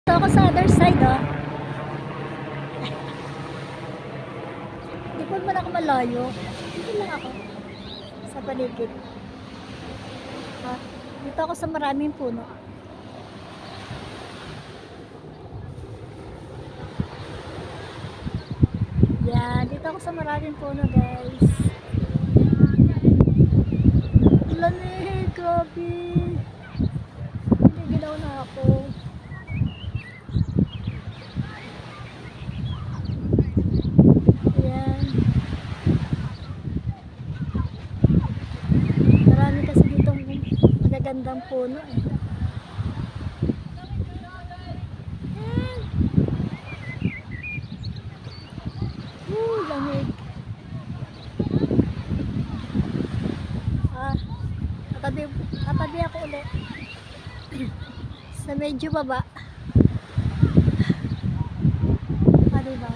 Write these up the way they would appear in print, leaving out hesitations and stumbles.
Ito ako sa other side, oh. Hindi po naman ako malayo. Dito lang ako. Sa paligid. Dito ako sa maraming puno. Yan. Dito ako sa maraming puno, guys. Lamig. Grabe. Hindi ginaw na ako. Marami kasi ditong magagandang puno eh. Lamig. Tatabi ako ulit. Sa medyo baba. Diba?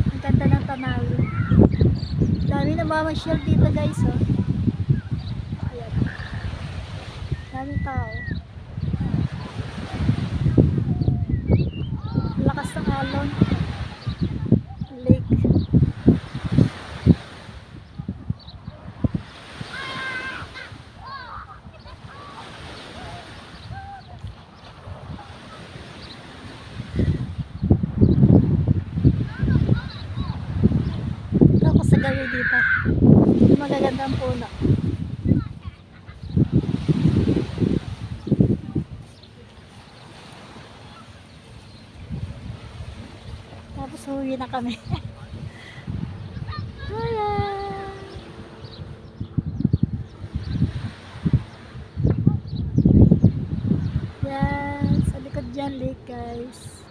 Ang ganda ng tanawin. Dami na mamasyal dito, guys, oh. Ayan. Daming tao. Lakas ng alon. Lake. Ito ako sa gawi dito. Magagandang puno. Tapos huwi na kami. Yan, sa likod dyan lake, guys.